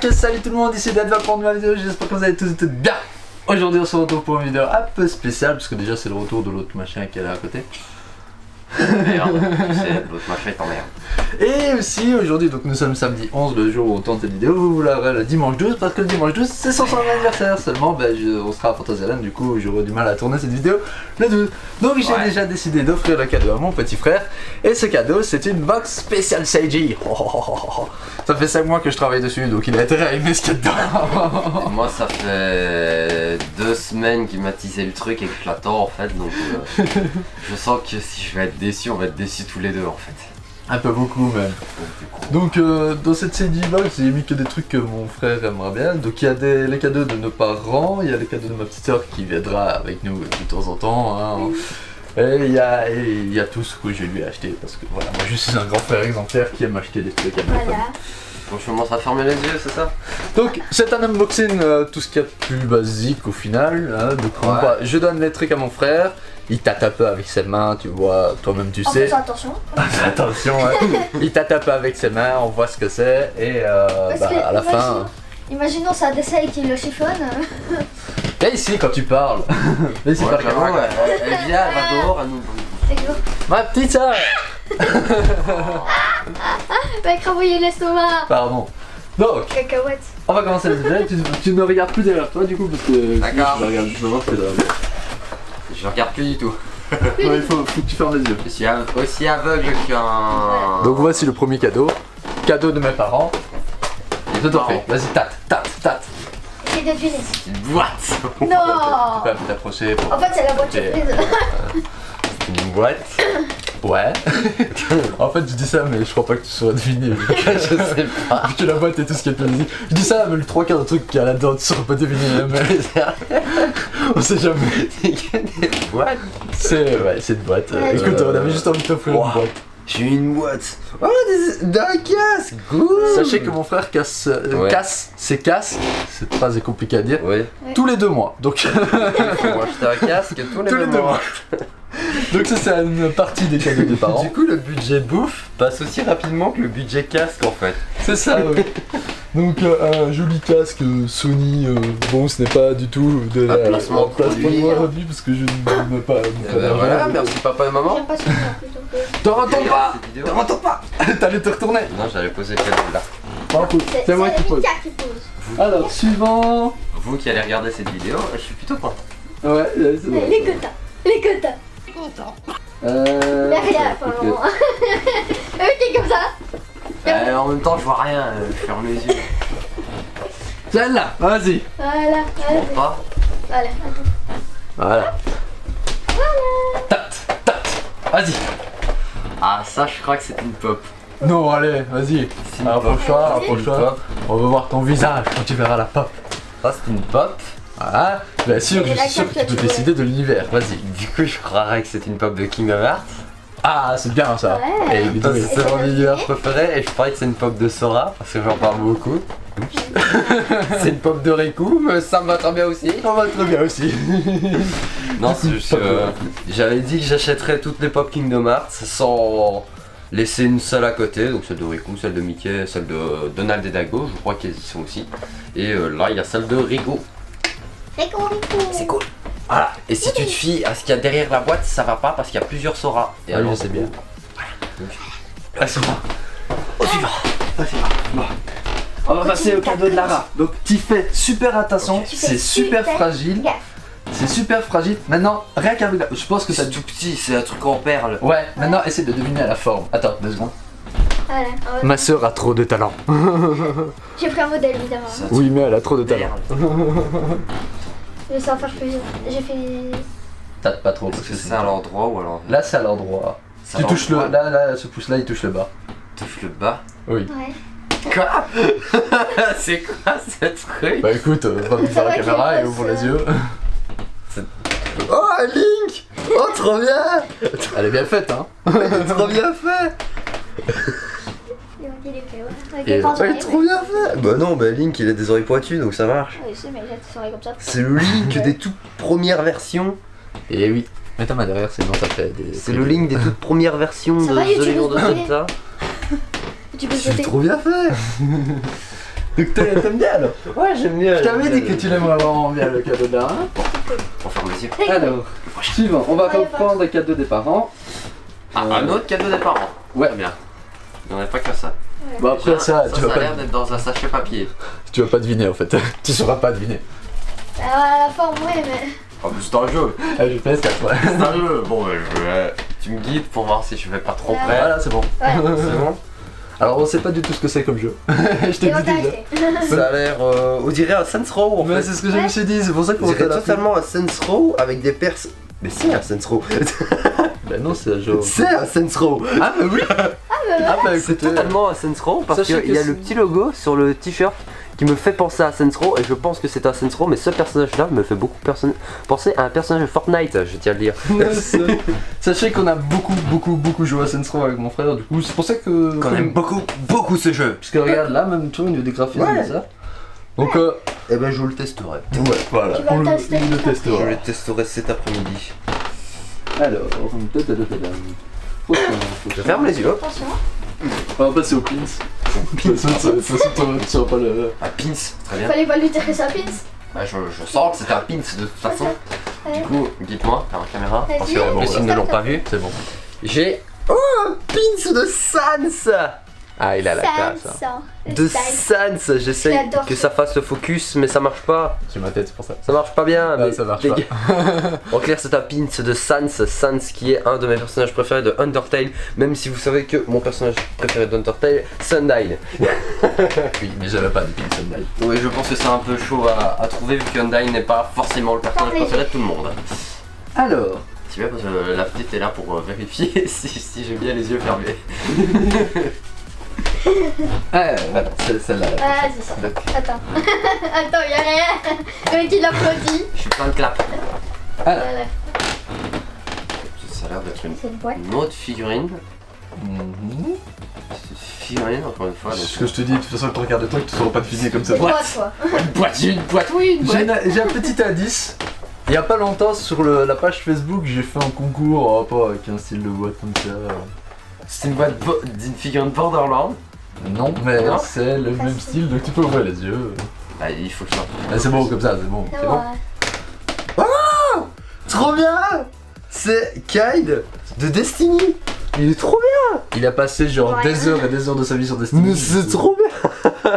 Salut tout le monde, ici Dad va prendre ma vidéo, j'espère que vous allez tous et toutes bien. Aujourd'hui on se retrouve pour une vidéo un peu spéciale, parce que déjà c'est le retour de l'autre machin qui est là à côté. Merde, tu sais, l'autre machin est en merde. Et aussi aujourd'hui, donc nous sommes samedi 11, le jour où on tourne cette vidéo, vous l'aurez le dimanche 12, parce que le dimanche 12 c'est son anniversaire seulement, on sera à Fantasyland, du coup j'aurai du mal à tourner cette vidéo le 12. Donc j'ai déjà décidé d'offrir le cadeau à mon petit frère, et ce cadeau c'est une box spéciale Seiji. Ça fait 5 mois que je travaille dessus, donc il a intérêt à aimer ce qu'il y a dedans. Moi ça fait 2 semaines qu'il m'a teasé le truc et que je l'attends en fait, donc je sens que si je vais être déçu, on va être déçus tous les deux en fait. Un peu beaucoup même. Donc dans cette CD box j'ai mis que des trucs que mon frère aimerait bien. Donc il y a les cadeaux de nos parents, il y a les cadeaux de ma petite soeur qui viendra avec nous de temps en temps. Hein. Et il y a tout ce que je lui ai acheté parce que voilà, moi je suis un grand frère exemplaire qui aime acheter des trucs à mes Voilà. Donc je commence à fermer les yeux, c'est ça? Donc c'est un unboxing tout ce qu'il y a de plus basique au final. Hein. Donc je donne les trucs à mon frère. Il tâte un peu avec ses mains, tu vois, toi-même tu sais. Attention. Attention, ouais. Il tâte un peu avec ses mains, on voit ce que c'est et à la fin. Imaginons ça décès et qu'il le chiffonne. Viens ici quand tu parles. Viens ici par j'avoue, caméra. elle vient, elle va dehors, elle nous... C'est lourd. Ma petite soeur. Va écrabouiller l'estomac. Pardon. Donc, Cacahuète. on va commencer la vidéo. Tu ne regardes plus derrière toi du coup parce que D'accord. je regarde, je veux voir ce que t'as. Je regarde plus du tout. Ouais, il faut que tu fermes les yeux. Je suis aussi aveugle qu'un... Donc voici le premier cadeau. Cadeau de mes parents. Et de ton frère. Vas-y, tâte. Essaye de deviner. Une boîte. Tu Non. peux t'approcher pour... En fait, c'est la boîte Et- surprise. Une boîte. Ouais. En fait, je dis ça, mais je crois pas que tu sauras deviner. Je sais pas. Vu que la boîte et tout ce qu'il y a de plus. Je dis ça, mais le 3/4 des trucs qu'il y a là-dedans, tu sauras pas deviner. Mais... on sait jamais. Des boîtes. C'est une boîte. Ouais, Écoute, on avait juste envie de t'offrir une boîte. J'ai une boîte. Oh, d'un casque. Cool. Sachez que mon frère casse ses casques, cette phrase est compliquée à dire, Oui. tous les 2 mois. Donc, Faut acheter un casque tous les 2 mois. donc ça c'est une partie des cadeaux des parents. Du coup, le budget bouffe passe aussi rapidement que le budget casque en fait. C'est ça, oui. Donc un joli casque Sony, bon ce n'est pas du tout de la placement de produit. produit parce que je ne veux pas... Voilà, merci papa et maman. J'aime pas ce film plutôt que. T'en retournes pas. Cette vidéo. T'en retournes pas. T'allais te retourner. Non, j'allais poser le cadeau là. Bon, écoute, c'est moi qui pose. Mika qui pose. Alors, suivant... Vous qui allez regarder cette vidéo, je suis plutôt content. Ouais, c'est bon. Les quotas. Les quotas. Là, regarde, pour le moment. Ok, comme ça. En même temps, je vois rien, je ferme les yeux. Celle-là, vas-y. Voilà. Je monte pas. Voilà. Attends. Voilà. Tâte. Vas-y. Ah, ça, je crois que c'est une pop. Non, allez, vas-y. C'est une Approche-toi, pop. approche-toi. On va voir ton visage quand tu verras la pop. Ça, c'est une pop. Voilà. Bien sûr, je Et la suis sûr que carte tu peux que tu décider de l'univers. Vas-y. Du coup, je croirais que c'est une pop de Kingdom Hearts. Ah, c'est bien ça. Ouais. Et Parce que oui. c'est mon univers préféré et je croyais que c'est une pop de Sora parce que j'en parle beaucoup. C'est une pop de Riku, mais ça me va très bien aussi. On va très bien aussi. Non, c'est juste j'avais dit que j'achèterais toutes les pop Kingdom Hearts sans laisser une seule à côté, donc celle de Riku, celle de Mickey, celle de Donald et Dago, je crois qu'elles y sont aussi. Et là, il y a celle de Riku. C'est cool. Voilà. Et si tu te fies à ce qu'il y a derrière la boîte, ça va pas parce qu'il y a plusieurs Sora. Et Ah oui, alors, je sais bien. Ah, c'est bon. Au suivant. Bon. On va passer au cadeau de Lara. Donc tu fais super attention, Tu c'est fais super fragile. gaffe. C'est super fragile. Maintenant, rien qu'à regarder. Je pense que ça. C'est tout petit, c'est un truc en perles. Ouais, maintenant essaie de deviner la forme. Attends, 2 secondes. Voilà. Ma soeur a trop de talent. J'ai pris un modèle évidemment. Ça- Oui, mais elle a trop de talent. Je vais en faire plus. J'ai fait. Tâte pas trop Est-ce parce que que c'est à l'endroit ou alors Là, c'est à l'endroit. c'est Tu à touches le. l'endroit. Là, ce pouce-là, il touche le bas. Touche le bas. Oui. Ouais. Quoi? C'est quoi ce truc? Bah écoute, va Ça vers va la qu'il caméra et passe, ouvre les yeux. Oh, Link! Oh, trop bien! Elle est bien faite, hein. Trop bien fait! Il manquait les clés, ouais. Et- Avec Ouais, trop bien fait! Bah non, bah Link il a des oreilles pointues donc ça marche. Oui, je sais, mais j'ai des oreilles comme ça. C'est le Link des toutes premières versions. Et oui. Mets ta main derrière, sinon ça fait des. C'est le Link des toutes premières versions Ça de va, The YouTube, Legend of vous voyez Zelda. Tu peux C'est sauter. trop bien fait! Donc t'aimes bien alors? Ouais, j'aime bien. Je t'avais dit que tu l'aimerais vraiment bien le cadeau de la reine. On ferme les yeux. Alors, suivant, on va Ouais, reprendre le cadeau des parents. Ah, un autre cadeau des parents. Ouais. Très bien. Il n'y en a pas que ça. Bon après ça, tu ça vas a l'air pas, d'être dans un sachet papier. tu vas pas deviner en fait. Tu sauras pas deviner. À la forme, ouais, mais. Oh, mais c'est un jeu. Ah, je fais ça toi. C'est un jeu. Bon, tu me guides pour voir si je vais pas trop près. Voilà, c'est bon. Ouais. C'est bon. Alors on sait pas du tout ce que c'est comme jeu. Je t'ai Et on dit t'a déjà. acheté. Ça a l'air, on dirait un Saints Row en Mais fait. c'est ce que je me suis dit, c'est pour ça On qu'on dirait t'a la totalement un Saints Row avec des perses. Mais c'est un Saints Row. Ben non, c'est un jeu. C'est un Saints Row. Ah bah oui. Ah bah C'est écoutez. totalement un Saints Row parce Sachez qu'il que y a le c'est- petit logo sur le t-shirt qui me fait penser à Saints Row et je pense que c'est un Saints Row, mais ce personnage-là me fait beaucoup penser à un personnage de Fortnite, je tiens à le dire. Sachez qu'on a beaucoup joué à Saints Row avec mon frère, du coup c'est pour ça que. Qu'on aime beaucoup ce jeu. Parce que regarde là, même toi au niveau des graphismes Ouais. et ça. Donc Et ben je le testerai. ouais, voilà. Tu vas le tester. on le Je testera. le testerai cet après-midi. Alors, Je ferme les yeux. Attention. on va passer au pins. De toute façon, tu sauras pas le. Ah, pins, très bien. Fallait pas lui tirer sa pins. Ouais, je sens que c'était un pins de toute façon. Ouais. Du coup, dites-moi, à la caméra, parce Vas-y. que en plus Bon, ils ne l'ont pas vu. C'est bon. J'ai un pins de Sans. Ah, il a la classe. hein. Sans. De Sans, j'essaye J'adore que ça. ça fasse le focus, mais ça marche pas. J'ai ma tête, c'est pour ça. Ça marche pas bien. Ah, mais ça marche les pas. gars- En clair, c'est un pins de Sans qui est un de mes personnages préférés de Undertale. Même si vous savez que mon personnage préféré d'Undertale, Sundial. Oui, mais j'avais pas de pins Sundial. Oui, je pense que c'est un peu chaud à trouver vu que Undyne n'est pas forcément le personnage préféré de tout le monde. Alors. C'est bien parce que la petite est là pour vérifier si j'ai bien les yeux fermés. Attends, c'est celle-là. Vas-y, ça. Donc, Attends. Attends, y'a rien. Le mec il applaudit. Je suis plein de clap. alors. Voilà. Ça a l'air d'être C'est une boîte. une autre figurine. Mhm. C'est une figurine encore une fois. Ce que je te dis, de toute façon, quand tu regardes le truc, tu sauras pas deviner comme ça. Une boîte, quoi. Une boîte, oui, J'ai un petit indice. Il y a pas longtemps, sur la page Facebook, j'ai fait un concours en rapport avec un style de boîte comme ça. C'est une boîte d'une figurine Borderland. Non, mais Non. c'est le même style, donc tu peux ouvrir les yeux. Bah, il faut le sortir. Ah, c'est bon comme ça, c'est bon. C'est C'est bon. bon. Trop bien. C'est Kyle de Destiny. Il est trop bien. Il a passé genre Ouais. des heures et des heures de sa vie sur Destiny. Mais c'est trop bien.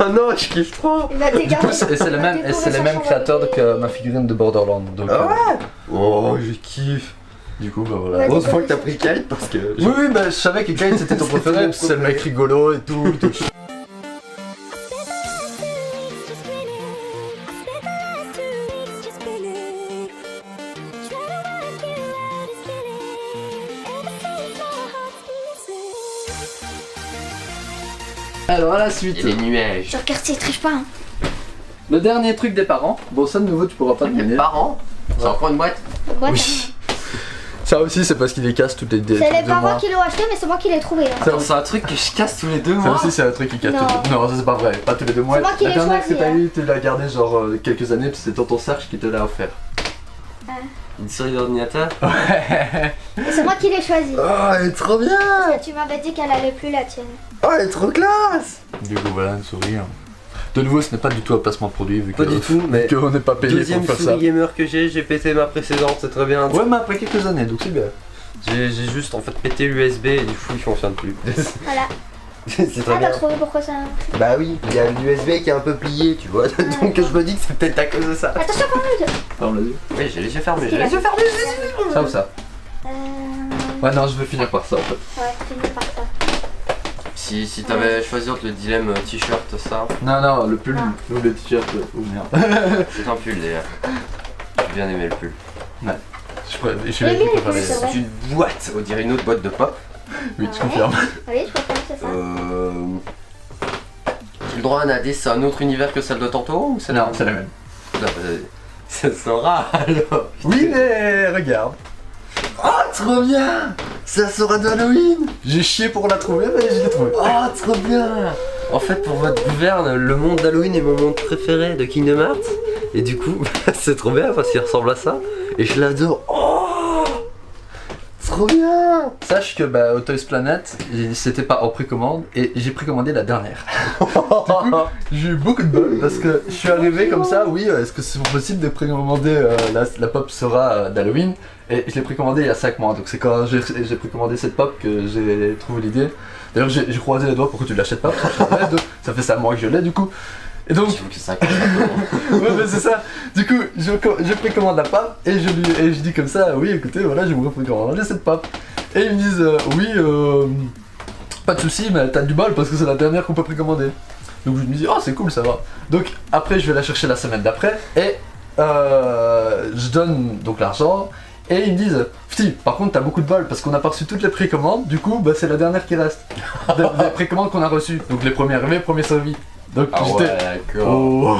Oh non, je kiffe trop. Il va Du dégager. coup, c'est les mêmes créateurs que ma figurine de Borderland. Donc, Ah ouais. Oh, je kiffe. du coup, bah voilà. Ouais. Heureusement que t'as pris Kyle parce que. Oui, oui, bah je savais que Kyle c'était ton préféré, parce que c'est le mec rigolo et tout. Alors à la suite, Et les nuages. Sur quartier, triche pas. Hein. le dernier truc des parents. Bon, ça de nouveau tu pourras pas Les deviner. parents. C'est encore une boîte. Boîte. Oui. Ça aussi, c'est parce qu'il les casse toutes les deux C'est les parents mois. qui l'ont acheté, mais c'est moi qui l'ai trouvé. Hein. Ça, Alors, c'est un truc que je casse tous les 2 ça mois. aussi, c'est un truc qui casse Non. tous les... Non, ça c'est pas vrai, pas tous les 2 mois. C'est moi qui La l'ai dernière choisi, que t'as hein. eu, tu l'as gardé genre quelques années, puis c'est tonton Serge qui te l'a offert. Une série d'ordinateurs. Et c'est moi qui l'ai choisi. Oh, elle est trop bien. Parce que tu m'avais dit qu'elle allait plus la tienne. Oh, elle est trop classe. Du coup, voilà une souris. hein. De nouveau, ce n'est pas du tout un placement de produit, vu Pas que du tout, mais qu'on n'est pas payé deuxième pour faire ça. souris gamer que j'ai pété ma précédente, c'est très bien. Ouais, mais après quelques années, donc c'est bien. J'ai juste en fait pété l'USB et du coup il fonctionne plus. Voilà. C'est très Ah, bien. t'as trouvé pourquoi ça. Bah oui, il y a l'USB qui est un peu plié, tu vois. Donc je me dis que c'est peut-être à cause de ça. Attention, ferme-le. Ferme les yeux. Oui, j'ai les yeux fermés. J'ai les yeux fermés. Ça ou ça? Euh. Ouais, non, je veux finir par ça en fait. Ouais, finis par ça. Si t'avais choisi entre le dilemme t-shirt, ça, Non, non, le pull Ah. ou le t-shirt, ou merde. c'est un pull d'ailleurs. J'ai bien aimé le pull. Je suis Mais là lui, qui il préfère les... est plus C'est une boîte, on dirait une autre boîte de pop. Oui, je Ouais. confirme. Allez, je peux faire, c'est ça. J'ai le droit à un indice, c'est un autre univers que celle de tantôt ou c'est Non, c'est la même. Non, ça sera alors. Oui, mais regarde. Oh, trop bien. Ça sera d'Halloween. J'ai chié pour la trouver, mais je l'ai trouvée. Oh, trop bien. En fait, pour votre gouverne, le monde d'Halloween est mon monde préféré de Kingdom Hearts. Et du coup, c'est trop bien parce qu'il ressemble à ça. Et je l'adore. Oh, trop trop bien. Sache que bah, au Toys Planet, c'était pas en précommande et j'ai précommandé la dernière. Du coup, j'ai eu beaucoup de bol parce que je suis arrivé comme ça, oui, est-ce que c'est possible de précommander la pop Sora d'Halloween? Et je l'ai précommandé il y a 5 mois, donc c'est quand j'ai précommandé cette pop que j'ai trouvé l'idée. D'ailleurs j'ai croisé les doigts pour que tu l'achètes pas, parce que je l'ai, donc ça fait 5 mois que je l'ai du coup. Et donc, J'avoue que ça cache un peu. ouais, mais c'est ça. Du coup, je précommande la pop et je dis comme ça, oui, écoutez, voilà, je vous précommande cette pop. Et ils me disent, oui, pas de soucis, mais t'as du bol parce que c'est la dernière qu'on peut précommander. Donc je me dis, oh, c'est cool, ça va. Donc après, je vais la chercher la semaine d'après et je donne donc l'argent. Et ils me disent, Fti, par contre t'as beaucoup de bol parce qu'on a pas reçu toutes les précommandes, du coup bah, c'est la dernière qui reste. Des précommandes qu'on a reçues, donc les premiers arrivés, premiers servis. Donc Ah j'étais... ouais, d'accord. Oh.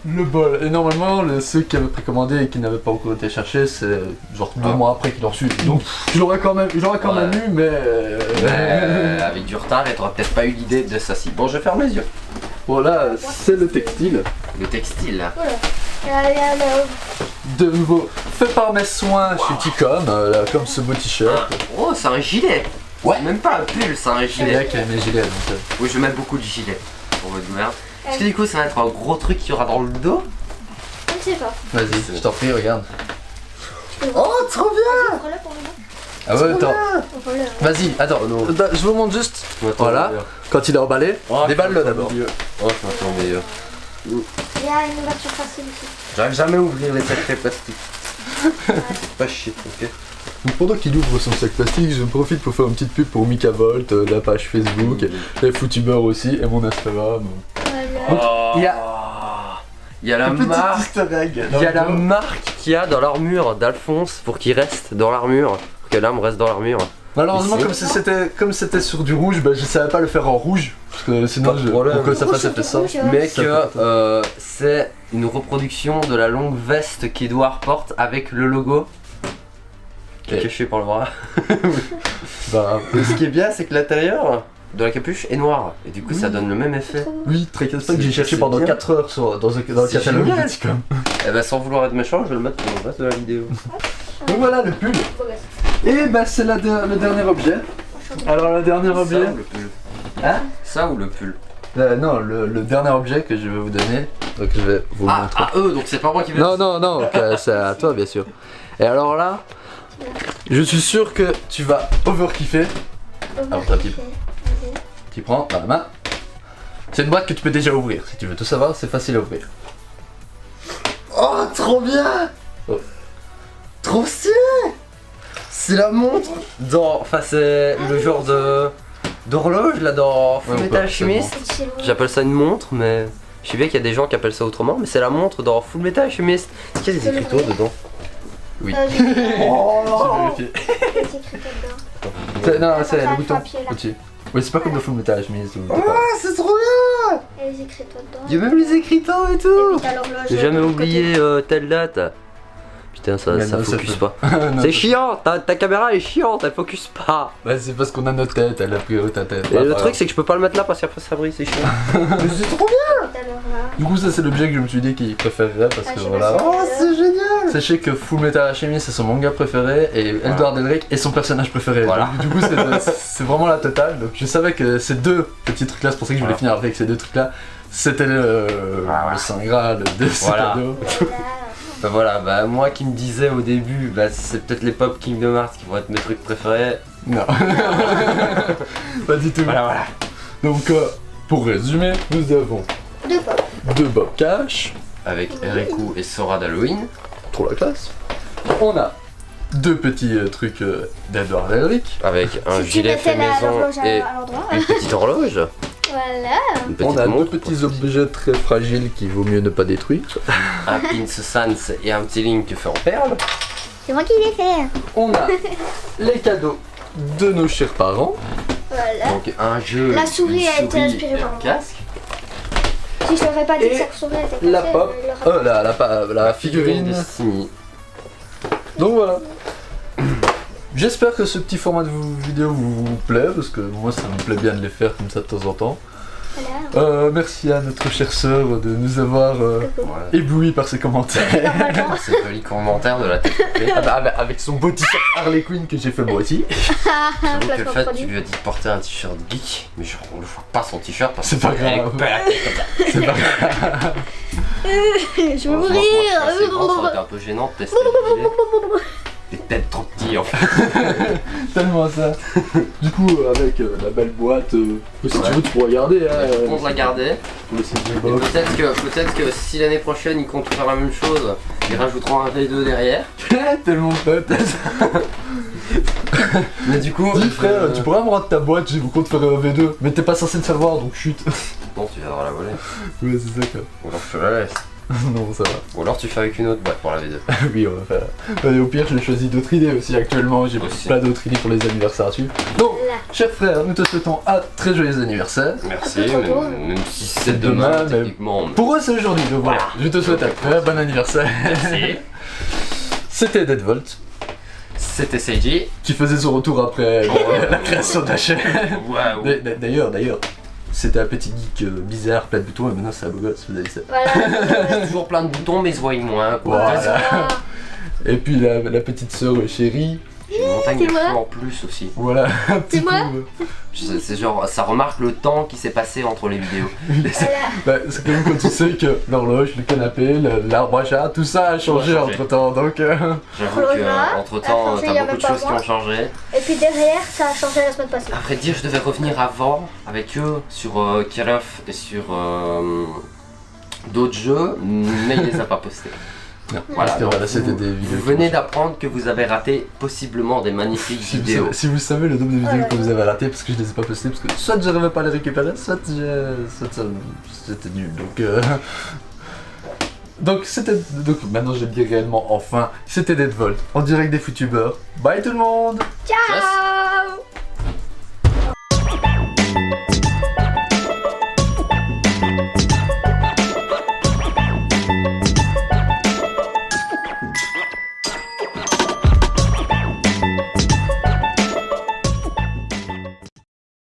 Le bol. Et normalement, ceux qui avaient précommandé et qui n'avaient pas encore été cherchés, c'est genre 2 mois après qu'ils l'ont reçu. Donc je l'aurais quand même eu, mais... Avec du retard, et t'aurais peut-être pas eu l'idée de ça si. Bon, je ferme les yeux. Voilà, c'est le textile. Le textile. Voilà. De nouveau, fait par mes soins chez Ticom, là, comme ce beau t-shirt. Oh, c'est un gilet. Ouais. C'est même pas un pull, c'est un C'est gilet. là qui a mes gilets, donc... Oui, je vais mettre beaucoup de gilets. Pour votre merde. Est-ce que du coup, ça va être un gros truc qu'il y aura dans le dos? Je ne sais pas. Vas-y, je t'en prie, regarde. Oh, trop bien. Ouvre-le pour moi. Ah ouais, attends. Ouvre-le. Vas-y, attends, je vous montre juste. Voilà, quand il est emballé, déballe-le d'abord. Oh, je m'attends meilleur. Il y a une ouverture facile ici. J'arrive jamais à ouvrir les sacrés plastiques. Pas chier, ok. Donc pendant qu'il ouvre son sac plastique, je profite pour faire une petite pub pour Mika Volt, la page Facebook, les Footubers aussi, et mon Instagram. Voilà. Il y a la marque. easter egg. Il y a la marque qu'il y a dans l'armure d'Alphonse pour qu'il reste dans l'armure. Pour que l'âme reste dans l'armure. Malheureusement, Ici. comme c'était sur du rouge, bah, je savais pas le faire en rouge, parce que sinon, Pas de problème. pour que ça Rouge fasse sur effet du ça. rouge, ouais. Mais Ça que c'est une reproduction de la longue veste qu'Edouard porte avec le logo qui est Et- caché par le bras. Bah, Et ce qui est bien, c'est que l'intérieur de la capuche est noir. Et du coup, ça donne le même effet. oui, très casse pas que j'ai cherché C'est pendant bien. 4 heures dans le C'est catalogue génial. de Ticom. Et bah, sans vouloir être méchant, je vais le mettre pour le reste de la vidéo. Donc voilà le pull. Beau gosse. Et bah, c'est le dernier objet. Enchanté. Alors, le dernier Ça objet. ou le pull? Hein? Ça ou le pull? Non, le dernier objet que je vais vous donner, donc je vais vous montrer. Ah, eux, donc c'est pas moi qui vais. Non, c'est à toi bien sûr. Et alors là, je suis sûr que tu vas over-kiffer. Alors, t'as petit- Vas-y. Tu prends dans la main. C'est une boîte que tu peux déjà ouvrir. Si tu veux tout savoir, c'est facile à ouvrir. Oh, trop bien! Oh. Trop stylé! C'est la montre dans. Enfin, c'est le genre de. d'horloge là dans Full Ouais, on Metal peut, Alchemist. C'est chez vous. J'appelle ça une montre, mais. Je sais bien qu'il y a des gens qui appellent ça autrement, mais c'est la montre dans Full Metal Alchemist. Est-ce qu'il y a des C'est le écriteaux vrai. dedans? Oui. J'ai des Je vérifie. écrits dedans. Non, c'est Enfin, le bouton papier, là. au-dessus. Oui, c'est pas comme le Full Metal Alchemist ou. c'est trop bien! Et les écrits dedans. Il y a même les écriteaux et Et tout! puis t'as l'horloge. J'ai de jamais l'autre oublié telle date. Putain, ça Mais non, ça focus fait- pas. Non, C'est chiant, ta caméra est chiante, elle focus pas. Bah, c'est parce qu'on a notre tête, elle a priori ta tête. Et Bah, le voilà. truc, c'est que je peux pas le mettre là parce qu'après ça brille, c'est chiant. Mais c'est trop bien! Tout à l'heure là. Du coup, ça c'est l'objet que je me suis dit qu'il préférerait parce Ah, que je sais voilà. pas si- génial! Sachez que Full Metal Alchemist c'est son manga préféré et Edward Elric est son personnage préféré. Voilà. Donc, du coup, c'est vraiment la totale. Donc, je savais que ces deux petits trucs là, c'est pour ça que je voulais finir avec ces deux trucs là. C'était le Saint Graal de ce Voilà. cadeau. Voilà. Bah voilà, bah moi qui me disais au début, bah c'est peut-être les Pop Kingdom Hearts qui vont être mes trucs préférés. Non. Pas du tout. Voilà. Donc, pour résumer, nous avons Deux fois. deux Bob Cash, Avec Eriku et Sora d'Halloween. trop la classe. On a deux petits trucs d'Edward Elric. Avec un Si tu gilet fait mettais maison l'horloge et à l'endroit. une petite horloge. Voilà. Une petite On a deux montre. petits objets très fragiles qu'il vaut mieux ne pas détruire. Un pins Sans et un petit Link fait en perles. C'est moi qui l'ai fait. On a les cadeaux de nos chers parents. Voilà. Donc un jeu, La souris une a été souris inspirée et par un moi. casque. Si je t'aurais pas dit Et que sa souris était cassée, La pop, elle l'aurait la figurine. Destiny. Donc voilà. J'espère que ce petit format de vidéo vous plaît parce que moi ça me plaît bien de les faire comme ça de temps en temps. Voilà. Merci à notre chère sœur de nous avoir Voilà. éblouis par ses commentaires. Normalement. Ces jolis commentaires de la tête coupée. Ah bah, avec son beau t-shirt Harley Quinn que j'ai fait moi aussi. J'avoue que le Placement fait, produit. tu lui as dit de porter un t-shirt geek, mais genre, on le voit pas son t-shirt parce que C'est pas grave. elle est coupée à la tête comme ça. C'est pas grave. Je veux Heureusement que moi, je suis assez grand, ça aurait été mourir. un peu gênant de tester le gilet. Des têtes trop petits en fait. Tellement ça. Du coup, avec la belle boîte, si tu Ouais. veux, tu peux regarder. Hein, On va la garder. le CD Et box. peut-être que si l'année prochaine ils comptent faire la même chose, ils rajouteront un V2 derrière. Tellement pote. Mais du coup. Dis frère, tu pourrais me rendre ta boîte, j'ai compte faire un V2. Mais t'es pas censé le savoir donc chute. Non, tu vas devoir la voler. Ouais, c'est ça quoi. Ou alors je te la laisse. Non, ça va. Ou alors tu fais avec une autre boîte pour la V2. Oui, on va faire. Et au pire, j'ai choisi d'autres idées aussi actuellement. J'ai Aussi. plein d'autres idées pour les anniversaires à suivre. Donc, Voilà. cher frère, nous te souhaitons un très joyeux anniversaire. Merci, Trop tôt. même si c'est demain, demain, mais- techniquement. Pour eux, c'est aujourd'hui, donc voilà. Voilà. Je te souhaite un très bon anniversaire. Merci. C'était Deadvolt, C'était Seiji. qui faisait son retour après la création de la chaîne. Waouh. D'ailleurs, c'était un petit geek bizarre, plein de boutons, et maintenant c'est un beau gosse, vous avez vu ça. Voilà. Toujours plein de boutons, mais ils se voient moins. Quoi. Voilà. Voilà. Et puis la petite sœur chérie, J'ai une montagne C'est de moi. cheveux en plus aussi. voilà, un petit C'est moi. peu. C'est genre, ça remarque le temps qui s'est passé entre les vidéos. Voilà. Bah, c'est comme quand tu sais que l'horloge, le canapé, l'arbre à chat, tout ça a changé Tout a changé. entre temps, donc. J'avoue Voilà. que entre temps, Ça a changé il y a t'as beaucoup même de pas choses un qui mois. ont changé. Et puis derrière, ça a changé la semaine passée. Après dire, je devais revenir avant avec eux sur Kirov et sur d'autres jeux, mais il les a pas postés. Non, Voilà, parce que donc voilà, c'était vous- des vidéos. Vous venez d'apprendre que vous avez raté possiblement des magnifiques Si vous, vidéos. savez, si vous savez le nombre de vidéos Oh là que là. vous avez raté parce que je les ai pas postées, parce que soit j'arrivais pas à les récupérer, soit c'était nul. Donc c'était. Donc maintenant je le dis réellement enfin, c'était Deadvolt en direct des Footubers. Bye tout le monde! Ciao.